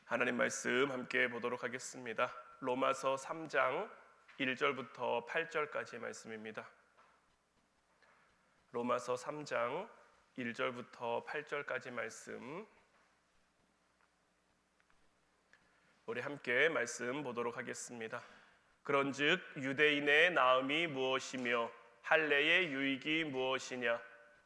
하나님 말씀 함께 보도록 하겠습니다. 로마서 3장 1절부터 8절까지 말씀입니다. 로마서 3장 1절부터 8절까지 말씀, 우리 함께 말씀 보도록 하겠습니다. 그런즉 유대인의 나음이 무엇이며 할례의 유익이 무엇이냐?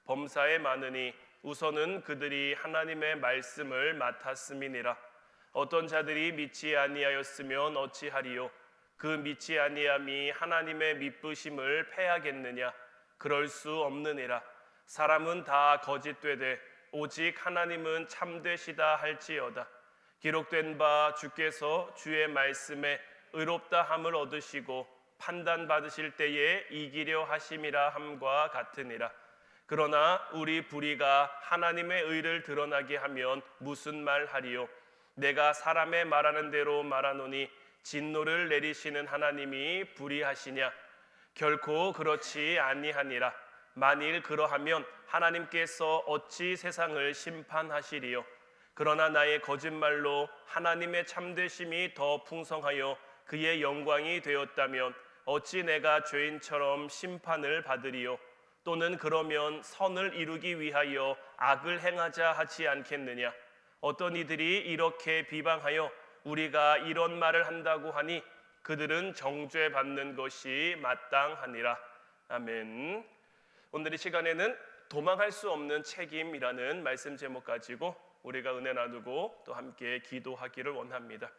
범사에 많으니 우선은 그들이 하나님의 말씀을 맡았음이니라. 어떤 자들이 믿지 아니하였으면 어찌하리요? 그 믿지 아니함이 하나님의 미쁘심을 패하겠느냐? 그럴 수 없느니라. 사람은 다 거짓되되 오직 하나님은 참되시다 할지어다. 기록된 바 주께서 주의 말씀에 의롭다 함을 얻으시고 판단 받으실 때에 이기려 하심이라 함과 같으니라. 그러나 우리 불의가 하나님의 의를 드러나게 하면 무슨 말 하리요? 내가 사람의 말하는 대로 말하노니 진노를 내리시는 하나님이 불의하시냐? 결코 그렇지 아니하니라. 만일 그러하면 하나님께서 어찌 세상을 심판하시리요? 그러나 나의 거짓말로 하나님의 참되심이 더 풍성하여 그의 영광이 되었다면 어찌 내가 죄인처럼 심판을 받으리요? 또는 그러면 선을 이루기 위하여 악을 행하자 하지 않겠느냐? 어떤 이들이 이렇게 비방하여 우리가 이런 말을 한다고 하니 그들은 정죄받는 것이 마땅하니라. 아멘. 오늘 이 시간에는 도망할 수 없는 책임이라는 말씀 제목 가지고 우리가 은혜 나누고 또 함께 기도하기를 원합니다.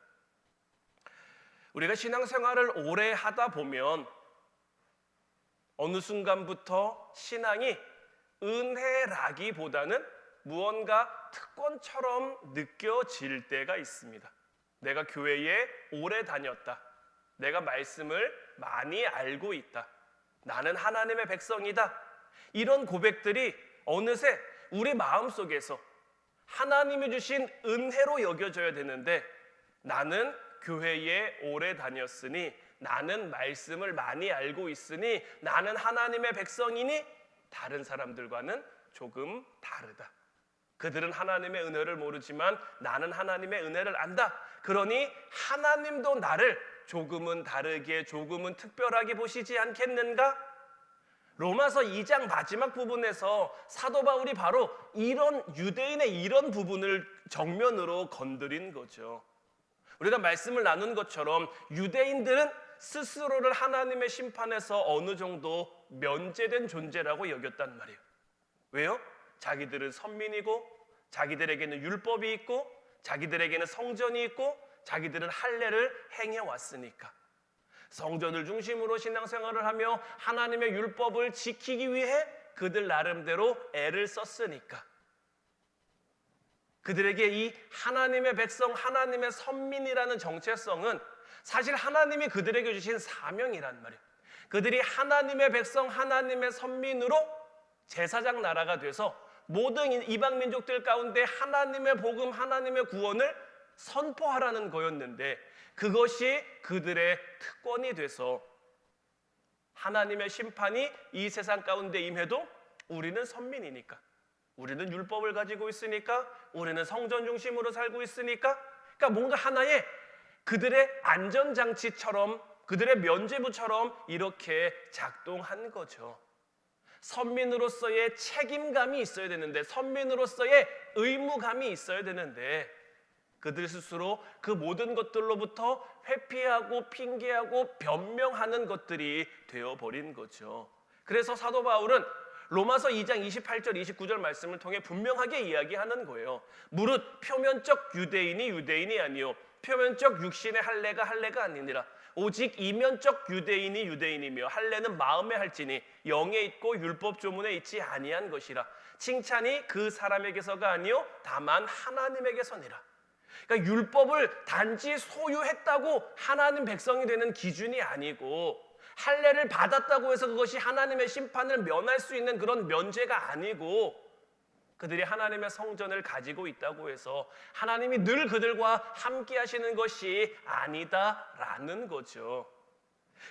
우리가 신앙생활을 오래 하다 보면 어느 순간부터 신앙이 은혜라기보다는 무언가 특권처럼 느껴질 때가 있습니다. 내가 교회에 오래 다녔다. 내가 말씀을 많이 알고 있다. 나는 하나님의 백성이다. 이런 고백들이 어느새 우리 마음속에서 하나님이 주신 은혜로 여겨져야 되는데, 나는 교회에 오래 다녔으니, 나는 말씀을 많이 알고 있으니, 나는 하나님의 백성이니 다른 사람들과는 조금 다르다. 그들은 하나님의 은혜를 모르지만 나는 하나님의 은혜를 안다. 그러니 하나님도 나를 조금은 다르게, 조금은 특별하게 보시지 않겠는가? 로마서 2장 마지막 부분에서 사도 바울이 바로 이런 유대인의 이런 부분을 정면으로 건드린 거죠. 우리가 말씀을 나눈 것처럼 유대인들은 스스로를 하나님의 심판에서 어느 정도 면제된 존재라고 여겼단 말이에요. 왜요? 자기들은 선민이고, 자기들에게는 율법이 있고, 자기들에게는 성전이 있고, 자기들은 할례를 행해왔으니까. 성전을 중심으로 신앙생활을 하며 하나님의 율법을 지키기 위해 그들 나름대로 애를 썼으니까. 그들에게 이 하나님의 백성, 하나님의 선민이라는 정체성은 사실 하나님이 그들에게 주신 사명이란 말이에요. 그들이 하나님의 백성, 하나님의 선민으로 제사장 나라가 돼서 모든 이방 민족들 가운데 하나님의 복음, 하나님의 구원을 선포하라는 거였는데, 그것이 그들의 특권이 돼서 하나님의 심판이 이 세상 가운데 임해도 우리는 선민이니까, 우리는 율법을 가지고 있으니까, 우리는 성전 중심으로 살고 있으니까, 그러니까 뭔가 하나의 그들의 안전장치처럼, 그들의 면죄부처럼 이렇게 작동한 거죠. 선민으로서의 책임감이 있어야 되는데, 선민으로서의 의무감이 있어야 되는데, 그들 스스로 그 모든 것들로부터 회피하고 핑계하고 변명하는 것들이 되어버린 거죠. 그래서 사도 바울은 로마서 2장 28절 29절 말씀을 통해 분명하게 이야기하는 거예요. 무릇 표면적 유대인이 유대인이 아니요 표면적 육신의 할례가 아니니라. 오직 이면적 유대인이 유대인이며 할례는 마음에 할지니 영에 있고 율법 조문에 있지 아니한 것이라. 칭찬이 그 사람에게서가 아니요 다만 하나님에게서니라. 그러니까 율법을 단지 소유했다고 하나님 백성이 되는 기준이 아니고, 할례를 받았다고 해서 그것이 하나님의 심판을 면할 수 있는 그런 면죄가 아니고, 그들이 하나님의 성전을 가지고 있다고 해서 하나님이 늘 그들과 함께 하시는 것이 아니다라는 거죠.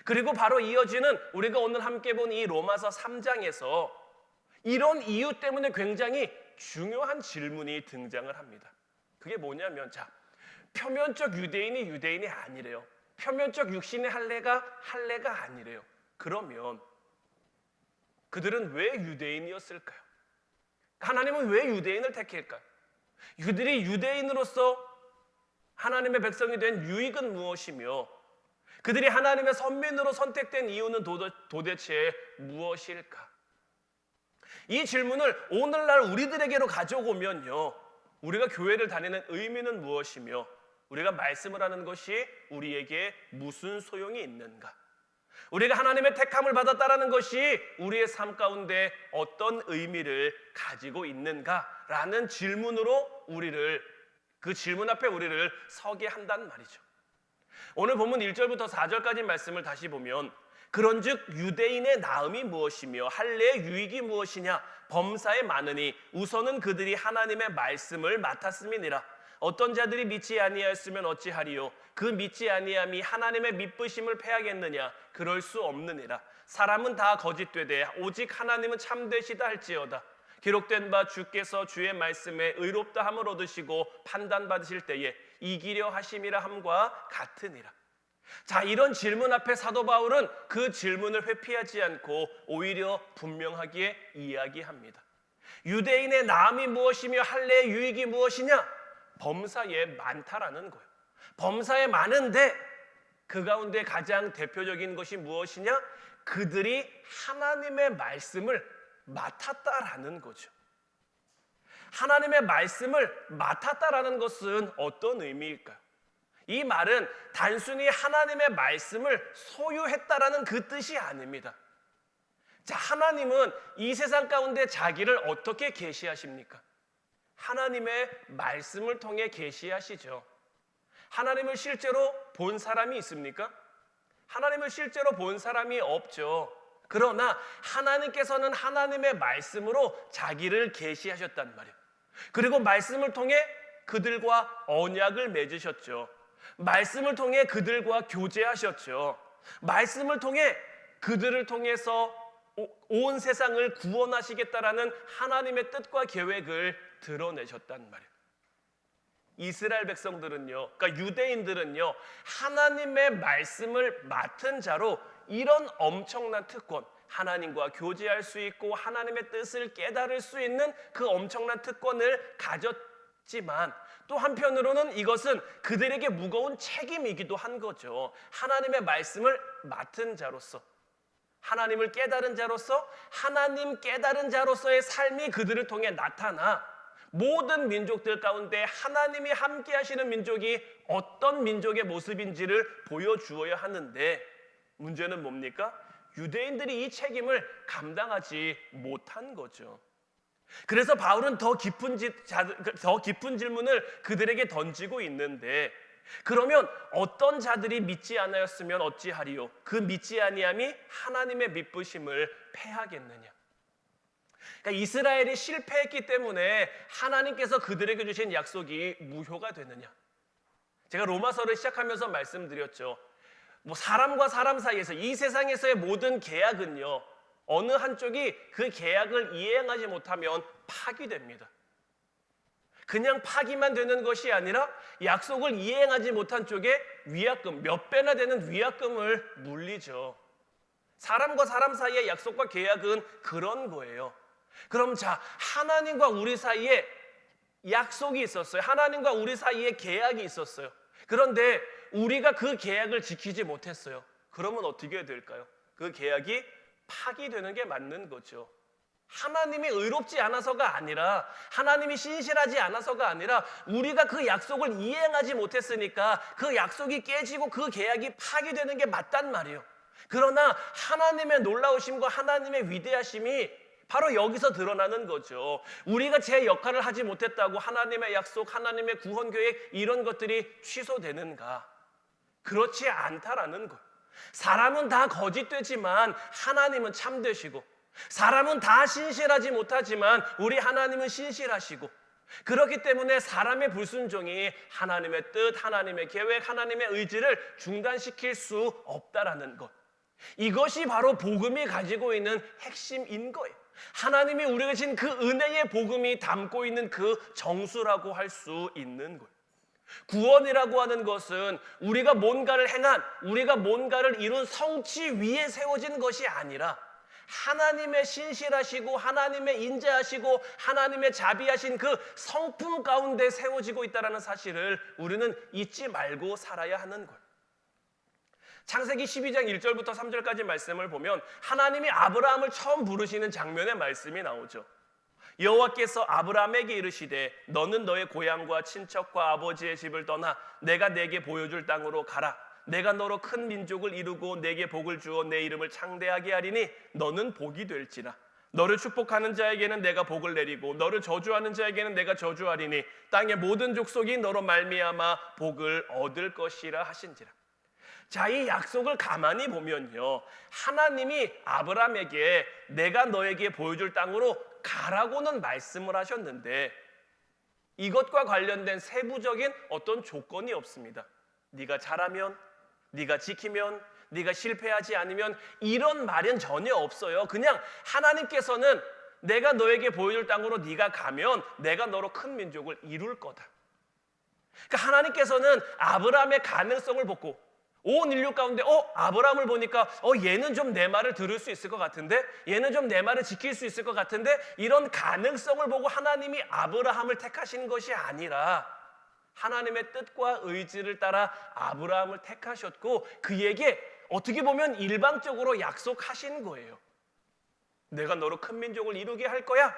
그리고 바로 이어지는 우리가 오늘 함께 본 이 로마서 3장에서 이런 이유 때문에 굉장히 중요한 질문이 등장을 합니다. 그게 뭐냐면, 자, 표면적 유대인이 유대인이 아니래요. 표면적 육신의 할례가 아니래요. 그러면 그들은 왜 유대인이었을까요? 하나님은 왜 유대인을 택할까요? 그들이 유대인으로서 하나님의 백성이 된 유익은 무엇이며 그들이 하나님의 선민으로 선택된 이유는 도대체 무엇일까? 이 질문을 오늘날 우리들에게로 가져오면요, 우리가 교회를 다니는 의미는 무엇이며 우리가 말씀을 하는 것이 우리에게 무슨 소용이 있는가? 우리가 하나님의 택함을 받았다라는 것이 우리의 삶 가운데 어떤 의미를 가지고 있는가라는 질문으로 그 질문 앞에 우리를 서게 한단 말이죠. 오늘 본문 1절부터 4절까지 말씀을 다시 보면 그런즉 유대인의 나음이 무엇이며 할례의 유익이 무엇이냐? 범사에 많으니 우선은 그들이 하나님의 말씀을 맡았음이니라. 어떤 자들이 믿지 아니하였으면 어찌하리요? 그 믿지 아니함이 하나님의 믿으심을 패하겠느냐? 그럴 수 없느니라. 사람은 다 거짓되되 오직 하나님은 참되시다 할지어다. 기록된 바 주께서 주의 말씀에 의롭다 함을 얻으시고 판단받으실 때에 이기려 하심이라 함과 같으니라. 자, 이런 질문 앞에 사도 바울은 그 질문을 회피하지 않고 오히려 분명하게 이야기합니다. 유대인의 나음이 무엇이며 할례의 유익이 무엇이냐? 범사에 많다라는 거예요. 범사에 많은데 그 가운데 가장 대표적인 것이 무엇이냐? 그들이 하나님의 말씀을 맡았다라는 거죠. 하나님의 말씀을 맡았다라는 것은 어떤 의미일까요? 이 말은 단순히 하나님의 말씀을 소유했다라는 그 뜻이 아닙니다. 자, 하나님은 이 세상 가운데 자기를 어떻게 계시하십니까? 하나님의 말씀을 통해 계시하시죠. 하나님을 실제로 본 사람이 있습니까? 하나님을 실제로 본 사람이 없죠. 그러나 하나님께서는 하나님의 말씀으로 자기를 계시하셨단 말이에요. 그리고 말씀을 통해 그들과 언약을 맺으셨죠. 말씀을 통해 그들과 교제하셨죠. 말씀을 통해 그들을 통해서 온 세상을 구원하시겠다라는 하나님의 뜻과 계획을 드러내셨단 말이에요. 이스라엘 백성들은요, 그러니까 유대인들은요, 하나님의 말씀을 맡은 자로 이런 엄청난 특권, 하나님과 교제할 수 있고 하나님의 뜻을 깨달을 수 있는 그 엄청난 특권을 가졌지만 또 한편으로는 이것은 그들에게 무거운 책임이기도 한 거죠. 하나님의 말씀을 맡은 자로서, 하나님을 깨달은 자로서, 하나님 깨달은 자로서의 삶이 그들을 통해 나타나 모든 민족들 가운데 하나님이 함께 하시는 민족이 어떤 민족의 모습인지를 보여주어야 하는데 문제는 뭡니까? 유대인들이 이 책임을 감당하지 못한 거죠. 그래서 바울은 더 깊은 질문을 그들에게 던지고 있는데 그러면 어떤 자들이 믿지 않았으면 어찌하리요? 그 믿지 아니함이 하나님의 믿으심을 패하겠느냐? 그러니까 이스라엘이 실패했기 때문에 하나님께서 그들에게 주신 약속이 무효가 되느냐? 제가 로마서를 시작하면서 말씀드렸죠. 사람과 사람 사이에서 이 세상에서의 모든 계약은요, 어느 한쪽이 그 계약을 이행하지 못하면 파기됩니다. 그냥 파기만 되는 것이 아니라 약속을 이행하지 못한 쪽에 위약금, 몇 배나 되는 위약금을 물리죠. 사람과 사람 사이의 약속과 계약은 그런 거예요. 그럼 자, 하나님과 우리 사이에 약속이 있었어요. 하나님과 우리 사이에 계약이 있었어요. 그런데 우리가 그 계약을 지키지 못했어요. 그러면 어떻게 될까요? 그 계약이 파기되는 게 맞는 거죠. 하나님이 의롭지 않아서가 아니라, 하나님이 신실하지 않아서가 아니라 우리가 그 약속을 이행하지 못했으니까 그 약속이 깨지고 그 계약이 파기되는 게 맞단 말이에요. 그러나 하나님의 놀라우심과 하나님의 위대하심이 바로 여기서 드러나는 거죠. 우리가 제 역할을 하지 못했다고 하나님의 약속, 하나님의 구원 계획 이런 것들이 취소되는가? 그렇지 않다라는 거예요. 사람은 다 거짓되지만 하나님은 참되시고, 사람은 다 신실하지 못하지만 우리 하나님은 신실하시고, 그렇기 때문에 사람의 불순종이 하나님의 뜻, 하나님의 계획, 하나님의 의지를 중단시킬 수 없다라는 것. 이것이 바로 복음이 가지고 있는 핵심인 거예요. 하나님이 우리에게 주신 그 은혜의 복음이 담고 있는 그 정수라고 할 수 있는 거예요. 구원이라고 하는 것은 우리가 뭔가를 행한, 우리가 뭔가를 이룬 성취 위에 세워진 것이 아니라 하나님의 신실하시고 하나님의 인자하시고 하나님의 자비하신 그 성품 가운데 세워지고 있다는 사실을 우리는 잊지 말고 살아야 하는 거예요. 창세기 12장 1절부터 3절까지 말씀을 보면 하나님이 아브라함을 처음 부르시는 장면의 말씀이 나오죠. 여호와께서 아브라함에게 이르시되 너는 너의 고향과 친척과 아버지의 집을 떠나 내가 내게 보여줄 땅으로 가라. 내가 너로 큰 민족을 이루고 내게 복을 주어 내 이름을 창대하게 하리니 너는 복이 될지라. 너를 축복하는 자에게는 내가 복을 내리고 너를 저주하는 자에게는 내가 저주하리니 땅의 모든 족속이 너로 말미암아 복을 얻을 것이라 하신지라. 자, 이 약속을 가만히 보면요, 하나님이 아브라함에게 내가 너에게 보여줄 땅으로 가라고는 말씀을 하셨는데 이것과 관련된 세부적인 어떤 조건이 없습니다. 네가 잘하면, 네가 지키면, 네가 실패하지 않으면 이런 말은 전혀 없어요. 그냥 하나님께서는 내가 너에게 보여줄 땅으로 네가 가면 내가 너로 큰 민족을 이룰 거다. 그러니까 하나님께서는 아브라함의 가능성을 보고 온 인류 가운데 아브라함을 보니까 얘는 좀 내 말을 들을 수 있을 것 같은데, 얘는 좀 내 말을 지킬 수 있을 것 같은데, 이런 가능성을 보고 하나님이 아브라함을 택하신 것이 아니라 하나님의 뜻과 의지를 따라 아브라함을 택하셨고 그에게 어떻게 보면 일방적으로 약속하신 거예요. 내가 너로 큰 민족을 이루게 할 거야.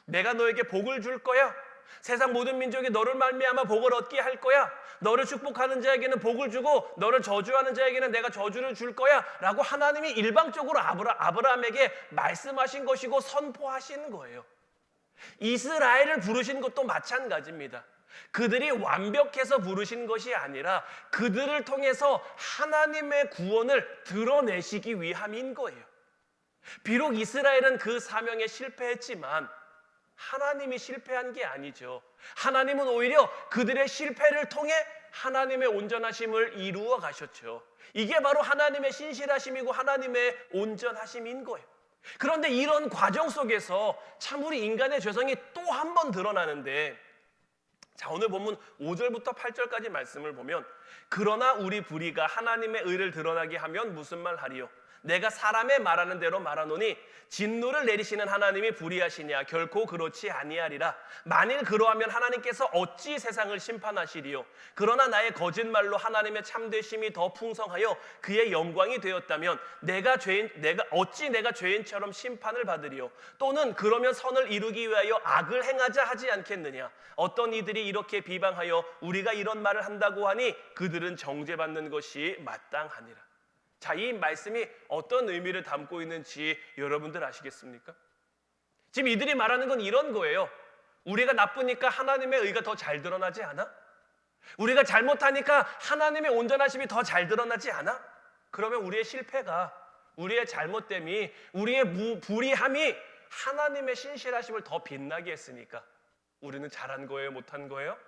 내가 너에게 복을 줄 거야. 세상 모든 민족이 너를 말미암아 복을 얻게 할 거야. 너를 축복하는 자에게는 복을 주고 너를 저주하는 자에게는 내가 저주를 줄 거야 라고 하나님이 일방적으로 아브라함에게 말씀하신 것이고 선포하신 거예요. 이스라엘을 부르신 것도 마찬가지입니다. 그들이 완벽해서 부르신 것이 아니라 그들을 통해서 하나님의 구원을 드러내시기 위함인 거예요. 비록 이스라엘은 그 사명에 실패했지만 하나님이 실패한 게 아니죠. 하나님은 오히려 그들의 실패를 통해 하나님의 온전하심을 이루어 가셨죠. 이게 바로 하나님의 신실하심이고 하나님의 온전하심인 거예요. 그런데 이런 과정 속에서 참 우리 인간의 죄성이 또 한 번 드러나는데, 자, 오늘 본문 5절부터 8절까지 말씀을 보면 그러나 우리 불의가 하나님의 의를 드러나게 하면 무슨 말 하리요? 내가 사람의 말하는 대로 말하노니 진노를 내리시는 하나님이 불의하시냐? 결코 그렇지 아니하리라. 만일 그러하면 하나님께서 어찌 세상을 심판하시리요? 그러나 나의 거짓말로 하나님의 참되심이 더 풍성하여 그의 영광이 되었다면 내가 죄인처럼 심판을 받으리요? 또는 그러면 선을 이루기 위하여 악을 행하자 하지 않겠느냐? 어떤 이들이 이렇게 비방하여 우리가 이런 말을 한다고 하니 그들은 정죄받는 것이 마땅하니라. 자, 이 말씀이 어떤 의미를 담고 있는지 여러분들 아시겠습니까? 지금 이들이 말하는 건 이런 거예요. 우리가 나쁘니까 하나님의 의가 더 잘 드러나지 않아? 우리가 잘못하니까 하나님의 온전하심이 더 잘 드러나지 않아? 그러면 우리의 실패가, 우리의 잘못됨이, 우리의 불의함이 하나님의 신실하심을 더 빛나게 했으니까 우리는 잘한 거예요? 못한 거예요?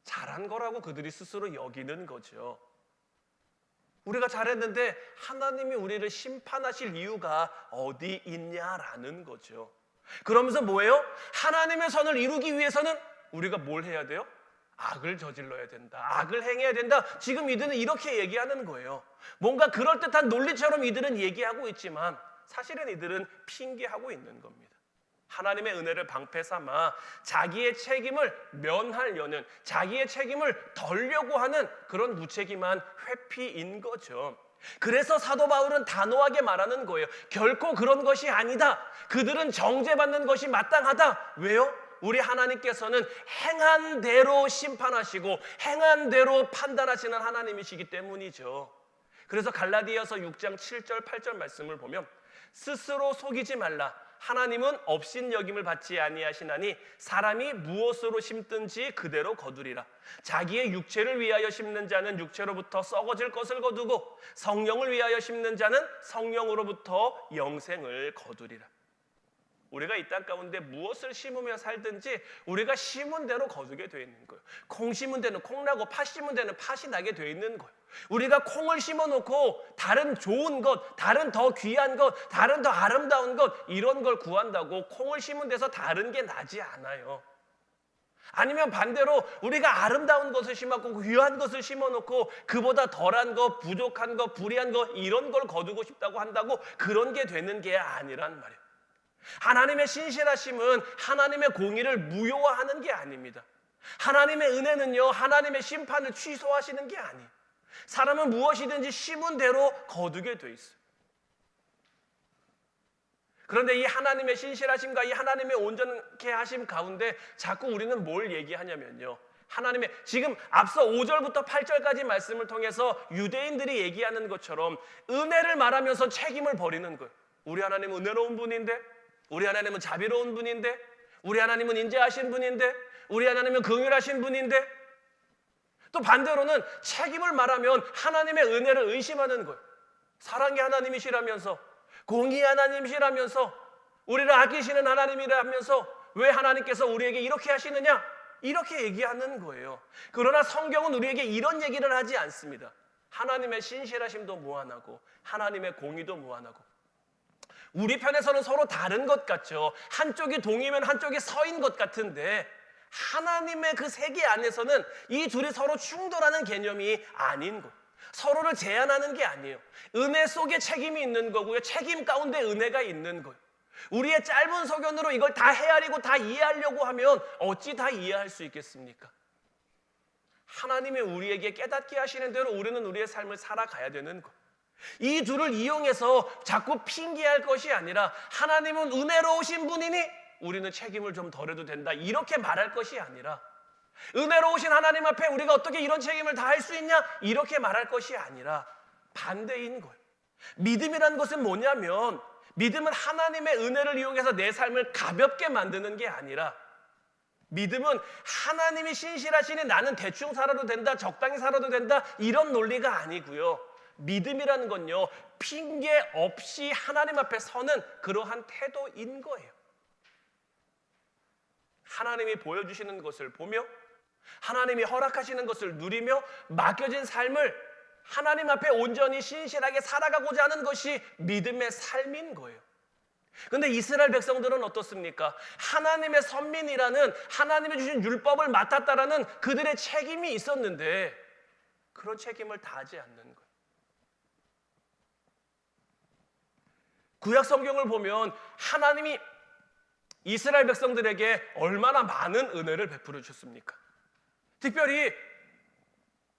잘한 거라고 그들이 스스로 여기는 거죠. 우리가 잘했는데 하나님이 우리를 심판하실 이유가 어디 있냐라는 거죠. 그러면서 뭐예요? 하나님의 선을 이루기 위해서는 우리가 뭘 해야 돼요? 악을 저질러야 된다. 악을 행해야 된다. 지금 이들은 이렇게 얘기하는 거예요. 뭔가 그럴듯한 논리처럼 이들은 얘기하고 있지만 사실은 이들은 핑계하고 있는 겁니다. 하나님의 은혜를 방패 삼아 자기의 책임을 면하려는, 자기의 책임을 덜려고 하는 그런 무책임한 회피인 거죠. 그래서 사도 바울은 단호하게 말하는 거예요. 결코 그런 것이 아니다. 그들은 정죄받는 것이 마땅하다. 왜요? 우리 하나님께서는 행한 대로 심판하시고 행한 대로 판단하시는 하나님이시기 때문이죠. 그래서 갈라디아서 6장 7절 8절 말씀을 보면 스스로 속이지 말라. 하나님은 업신여김을 받지 아니하시나니 사람이 무엇으로 심든지 그대로 거두리라. 자기의 육체를 위하여 심는 자는 육체로부터 썩어질 것을 거두고 성령을 위하여 심는 자는 성령으로부터 영생을 거두리라. 우리가 이 땅 가운데 무엇을 심으며 살든지 우리가 심은 대로 거두게 되어 있는 거예요. 콩 심은 데는 콩 나고 팥 심은 데는 팥이 나게 되어 있는 거예요. 우리가 콩을 심어놓고 다른 좋은 것, 다른 더 귀한 것, 다른 더 아름다운 것 이런 걸 구한다고 콩을 심은 데서 다른 게 나지 않아요. 아니면 반대로 우리가 아름다운 것을 심었고 귀한 것을 심어놓고 그보다 덜한 거, 부족한 거, 불의한 거 이런 걸 거두고 싶다고 한다고 그런 게 되는 게 아니란 말이에요. 하나님의 신실하심은 하나님의 공의를 무효화하는 게 아닙니다. 하나님의 은혜는요, 하나님의 심판을 취소하시는 게 아니에요. 사람은 무엇이든지 심은 대로 거두게 돼 있어요. 그런데 이 하나님의 신실하심과 이 하나님의 온전케 하심 가운데 자꾸 우리는 뭘 얘기하냐면요, 하나님의 지금 앞서 5절부터 8절까지 말씀을 통해서 유대인들이 얘기하는 것처럼 은혜를 말하면서 책임을 버리는 거예요. 우리 하나님은 은혜로운 분인데, 우리 하나님은 자비로운 분인데, 우리 하나님은 인자하신 분인데, 우리 하나님은 긍휼하신 분인데, 또 반대로는 책임을 말하면 하나님의 은혜를 의심하는 거예요. 사랑의 하나님이시라면서, 공의의 하나님이시라면서, 우리를 아끼시는 하나님이라면서 왜 하나님께서 우리에게 이렇게 하시느냐? 이렇게 얘기하는 거예요. 그러나 성경은 우리에게 이런 얘기를 하지 않습니다. 하나님의 신실하심도 무한하고 하나님의 공의도 무한하고, 우리 편에서는 서로 다른 것 같죠. 한쪽이 동이면 한쪽이 서인 것 같은데 하나님의 그 세계 안에서는 이 둘이 서로 충돌하는 개념이 아닌 거, 서로를 제한하는 게 아니에요. 은혜 속에 책임이 있는 거고요, 책임 가운데 은혜가 있는 거예요. 우리의 짧은 소견으로 이걸 다 헤아리고 다 이해하려고 하면 어찌 다 이해할 수 있겠습니까? 하나님이 우리에게 깨닫게 하시는 대로 우리는 우리의 삶을 살아가야 되는 거. 이 둘을 이용해서 자꾸 핑계할 것이 아니라 하나님은 은혜로우신 분이니 우리는 책임을 좀 덜해도 된다, 이렇게 말할 것이 아니라, 은혜로우신 하나님 앞에 우리가 어떻게 이런 책임을 다할 수 있냐, 이렇게 말할 것이 아니라 반대인 거예요. 믿음이라는 것은 뭐냐면, 믿음은 하나님의 은혜를 이용해서 내 삶을 가볍게 만드는 게 아니라, 믿음은 하나님이 신실하시니 나는 대충 살아도 된다, 적당히 살아도 된다, 이런 논리가 아니고요. 믿음이라는 건요, 핑계 없이 하나님 앞에 서는 그러한 태도인 거예요. 하나님이 보여주시는 것을 보며, 하나님이 허락하시는 것을 누리며 맡겨진 삶을 하나님 앞에 온전히 신실하게 살아가고자 하는 것이 믿음의 삶인 거예요. 그런데 이스라엘 백성들은 어떻습니까? 하나님의 선민이라는, 하나님이 주신 율법을 맡았다라는 그들의 책임이 있었는데 그런 책임을 다하지 않는 거예요. 구약 성경을 보면 하나님이 이스라엘 백성들에게 얼마나 많은 은혜를 베풀어 주셨습니까? 특별히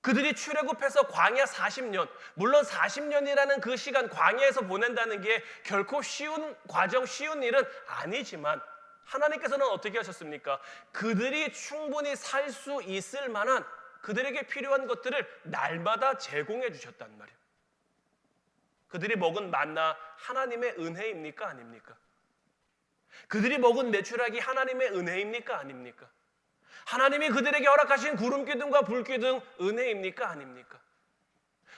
그들이 출애굽해서 광야 40년, 물론 40년이라는 그 시간 광야에서 보낸다는 게 결코 쉬운 과정, 쉬운 일은 아니지만 하나님께서는 어떻게 하셨습니까? 그들이 충분히 살 수 있을 만한 그들에게 필요한 것들을 날마다 제공해 주셨단 말이에요. 그들이 먹은 만나 하나님의 은혜입니까? 아닙니까? 그들이 먹은 메추라기 하나님의 은혜입니까? 아닙니까? 하나님이 그들에게 허락하신 구름 기둥과 불 기둥 은혜입니까? 아닙니까?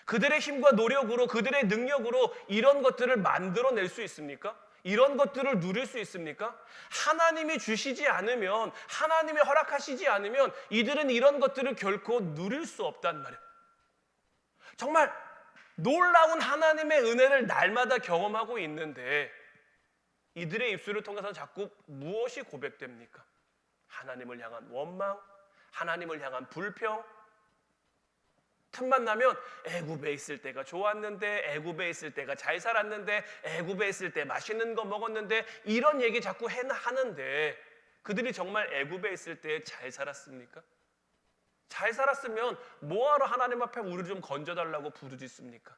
그들의 힘과 노력으로, 그들의 능력으로 이런 것들을 만들어낼 수 있습니까? 이런 것들을 누릴 수 있습니까? 하나님이 주시지 않으면, 하나님이 허락하시지 않으면 이들은 이런 것들을 결코 누릴 수 없단 말이에요. 정말 놀라운 하나님의 은혜를 날마다 경험하고 있는데 이들의 입술을 통해서 자꾸 무엇이 고백됩니까? 하나님을 향한 원망, 하나님을 향한 불평. 틈만 나면 애굽에 있을 때가 좋았는데, 애굽에 있을 때가 잘 살았는데, 애굽에 있을 때 맛있는 거 먹었는데, 이런 얘기 자꾸 하는데 그들이 정말 애굽에 있을 때 잘 살았습니까? 잘 살았으면 뭐하러 하나님 앞에 우리를 좀 건져달라고 부르짖습니까?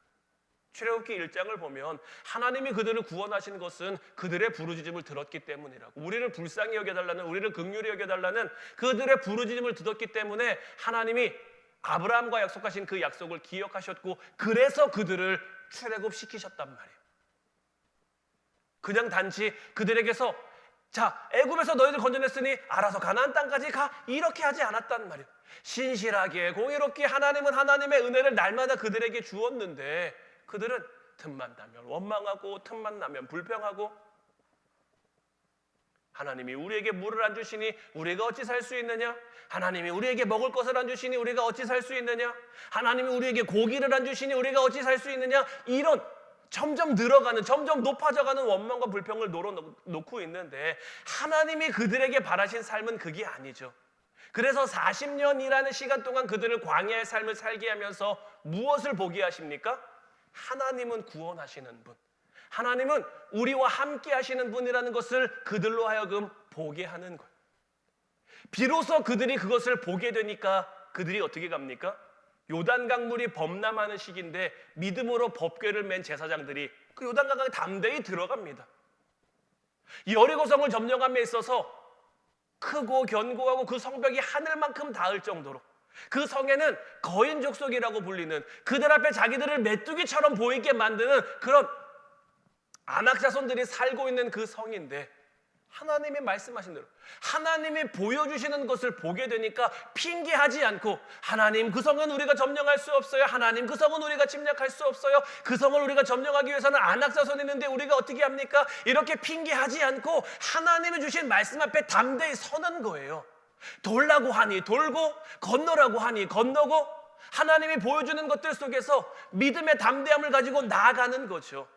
출애굽기 1장을 보면 하나님이 그들을 구원하신 것은 그들의 부르짖음을 들었기 때문이라고, 우리를 불쌍히 여겨달라는, 우리를 긍휼히 여겨달라는 그들의 부르짖음을 들었기 때문에 하나님이 아브라함과 약속하신 그 약속을 기억하셨고, 그래서 그들을 출애굽시키셨단 말이에요. 그냥 단지 그들에게서 자, 애굽에서 너희들 건져냈으니 알아서 가나안 땅까지 가, 이렇게 하지 않았단 말이에요. 신실하게 공의롭게 하나님은 하나님의 은혜를 날마다 그들에게 주었는데 그들은 틈만 나면 원망하고 틈만 나면 불평하고, 하나님이 우리에게 물을 안 주시니 우리가 어찌 살 수 있느냐? 하나님이 우리에게 먹을 것을 안 주시니 우리가 어찌 살 수 있느냐? 하나님이 우리에게 고기를 안 주시니 우리가 어찌 살 수 있느냐? 이런 점점 늘어가는, 점점 높아져가는 원망과 불평을 놓고 있는데 하나님이 그들에게 바라신 삶은 그게 아니죠. 그래서 40년이라는 시간 동안 그들을 광야의 삶을 살게 하면서 무엇을 보게 하십니까? 하나님은 구원하시는 분, 하나님은 우리와 함께 하시는 분이라는 것을 그들로 하여금 보게 하는 거예요. 비로소 그들이 그것을 보게 되니까 그들이 어떻게 갑니까? 요단강 물이 범람하는 시기인데 믿음으로 법궤를 맨 제사장들이 그 요단강에 담대히 들어갑니다. 여리고성을 점령함에 있어서 크고 견고하고 그 성벽이 하늘만큼 닿을 정도로 그 성에는 거인 족속이라고 불리는 그들 앞에 자기들을 메뚜기처럼 보이게 만드는 그런 아낙 자손들이 살고 있는 그 성인데, 하나님이 말씀하신 대로 하나님이 보여주시는 것을 보게 되니까 핑계하지 않고, 하나님 그 성은 우리가 점령할 수 없어요, 하나님 그 성은 우리가 침략할 수 없어요, 그 성을 우리가 점령하기 위해서는 아낙 자손이 있는데 우리가 어떻게 합니까? 이렇게 핑계하지 않고 하나님이 주신 말씀 앞에 담대히 서는 거예요. 돌라고 하니 돌고, 건너라고 하니 건너고, 하나님이 보여주는 것들 속에서 믿음의 담대함을 가지고 나아가는 거죠.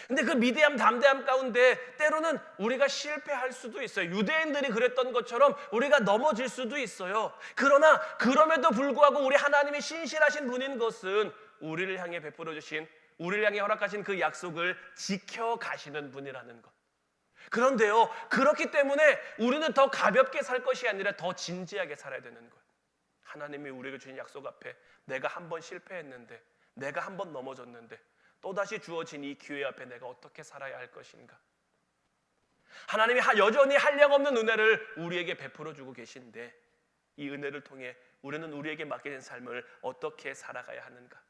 근데 그 미대함 담대함 가운데 때로는 우리가 실패할 수도 있어요. 유대인들이 그랬던 것처럼 우리가 넘어질 수도 있어요. 그러나 그럼에도 불구하고 우리 하나님이 신실하신 분인 것은 우리를 향해 베풀어 주신, 우리를 향해 허락하신 그 약속을 지켜가시는 분이라는 것. 그런데요, 그렇기 때문에 우리는 더 가볍게 살 것이 아니라 더 진지하게 살아야 되는 거예요. 하나님이 우리에게 주신 약속 앞에 내가 한 번 실패했는데, 내가 한 번 넘어졌는데 또다시 주어진 이 기회 앞에 내가 어떻게 살아야 할 것인가? 하나님이 여전히 한량없는 은혜를 우리에게 베풀어 주고 계신데, 이 은혜를 통해 우리는 우리에게 맡겨진 삶을 어떻게 살아가야 하는가?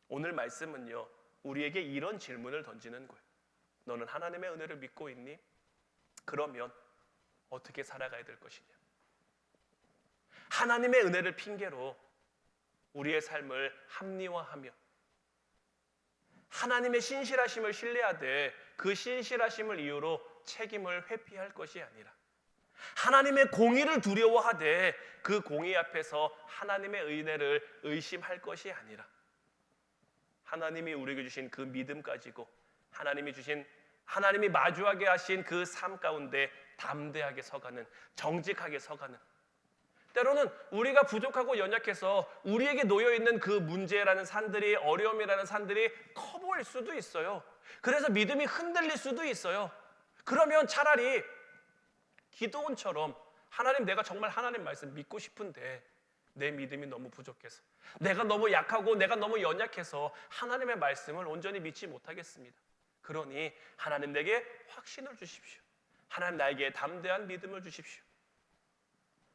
오늘 말씀은요, 우리에게 이런 질문을 던지는 거예요. 너는 하나님의 은혜를 믿고 있니? 그러면 어떻게 살아가야 될 것이냐? 하나님의 은혜를 핑계로 우리의 삶을 합리화하며 하나님의 신실하심을 신뢰하되 그 신실하심을 이유로 책임을 회피할 것이 아니라, 하나님의 공의를 두려워하되 그 공의 앞에서 하나님의 은혜를 의심할 것이 아니라, 하나님이 우리에게 주신 그 믿음 가지고 하나님이 마주하게 하신 그 삶 가운데 담대하게 서가는, 정직하게 서가는, 때로는 우리가 부족하고 연약해서 우리에게 놓여있는 그 문제라는 산들이, 어려움이라는 산들이 커 보일 수도 있어요. 그래서 믿음이 흔들릴 수도 있어요. 그러면 차라리 기드온처럼, 하나님 내가 정말 하나님 말씀 믿고 싶은데 내 믿음이 너무 부족해서, 내가 너무 약하고 내가 너무 연약해서 하나님의 말씀을 온전히 믿지 못하겠습니다. 그러니 하나님 내게 확신을 주십시오. 하나님 나에게 담대한 믿음을 주십시오.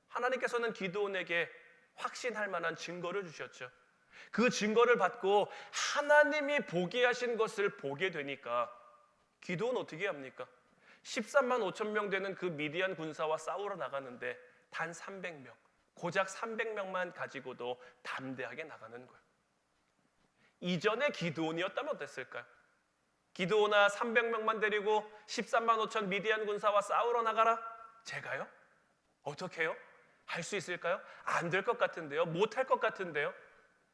하나님께서는 기드온에게 확신할 만한 증거를 주셨죠. 그 증거를 받고 하나님이 보게 하신 것을 보게 되니까 기드온 어떻게 합니까? 13만 5천 명 되는 그 미디안 군사와 싸우러 나가는데 단 300명, 고작 300명만 가지고도 담대하게 나가는 거예요. 이전에 기드온이었다면 어땠을까요? 기드온아 300명만 데리고 13만 5천 미디안 군사와 싸우러 나가라? 제가요? 어떻게 해요? 할 수 있을까요? 안 될 것 같은데요? 못할 것 같은데요?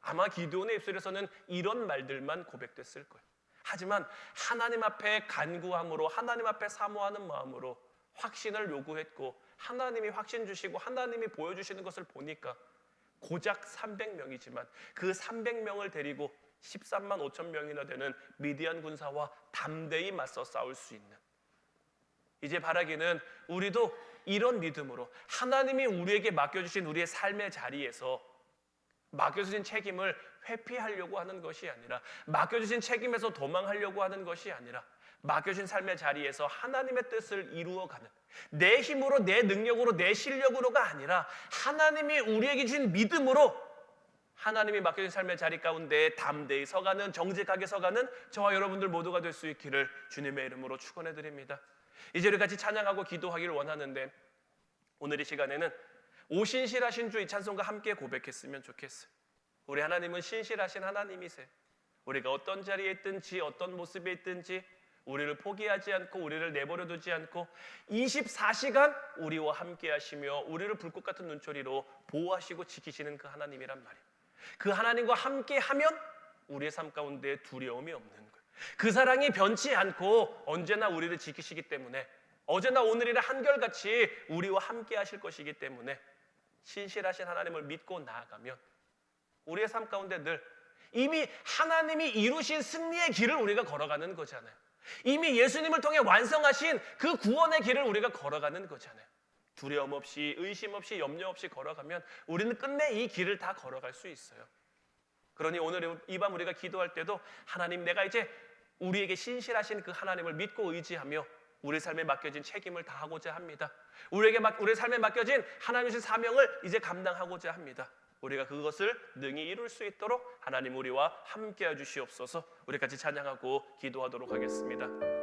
아마 기드온의 입술에서는 이런 말들만 고백됐을 거예요. 하지만 하나님 앞에 간구함으로, 하나님 앞에 사모하는 마음으로 확신을 요구했고, 하나님이 확신 주시고 하나님이 보여주시는 것을 보니까 고작 300명이지만 그 300명을 데리고 13만 5천 명이나 되는 미디안 군사와 담대히 맞서 싸울 수 있는, 이제 바라기는 우리도 이런 믿음으로 하나님이 우리에게 맡겨주신 우리의 삶의 자리에서 맡겨주신 책임을 회피하려고 하는 것이 아니라, 맡겨주신 책임에서 도망하려고 하는 것이 아니라, 맡겨진 삶의 자리에서 하나님의 뜻을 이루어가는, 내 힘으로, 내 능력으로, 내 실력으로가 아니라 하나님이 우리에게 주신 믿음으로 하나님이 맡겨진 삶의 자리 가운데 담대히 서가는, 정직하게 서가는 저와 여러분들 모두가 될 수 있기를 주님의 이름으로 축원해 드립니다. 이제 우리 같이 찬양하고 기도하기를 원하는데, 오늘 이 시간에는 오신실하신 주 이 찬송과 함께 고백했으면 좋겠어요. 우리 하나님은 신실하신 하나님이세요. 우리가 어떤 자리에 있든지 어떤 모습에 있든지 우리를 포기하지 않고 우리를 내버려 두지 않고 24시간 우리와 함께 하시며 우리를 불꽃 같은 눈초리로 보호하시고 지키시는 그 하나님이란 말이에요. 그 하나님과 함께 하면 우리의 삶 가운데 두려움이 없는 거예요. 그 사랑이 변치 않고 언제나 우리를 지키시기 때문에 어제나 오늘이나 한결같이 우리와 함께 하실 것이기 때문에 신실하신 하나님을 믿고 나아가면 우리의 삶 가운데 늘 이미 하나님이 이루신 승리의 길을 우리가 걸어가는 거잖아요. 이미 예수님을 통해 완성하신 그 구원의 길을 우리가 걸어가는 거잖아요. 두려움 없이, 의심 없이, 염려 없이 걸어가면 우리는 끝내 이 길을 다 걸어갈 수 있어요. 그러니 오늘 이 밤 우리가 기도할 때도 하나님, 내가 이제 우리에게 신실하신 그 하나님을 믿고 의지하며 우리 삶에 맡겨진 책임을 다하고자 합니다. 우리 삶에 맡겨진 하나님 주신 사명을 이제 감당하고자 합니다. 우리가 그것을 능히 이룰 수 있도록 하나님 우리와 함께해 주시옵소서. 우리 같이 찬양하고 기도하도록 하겠습니다.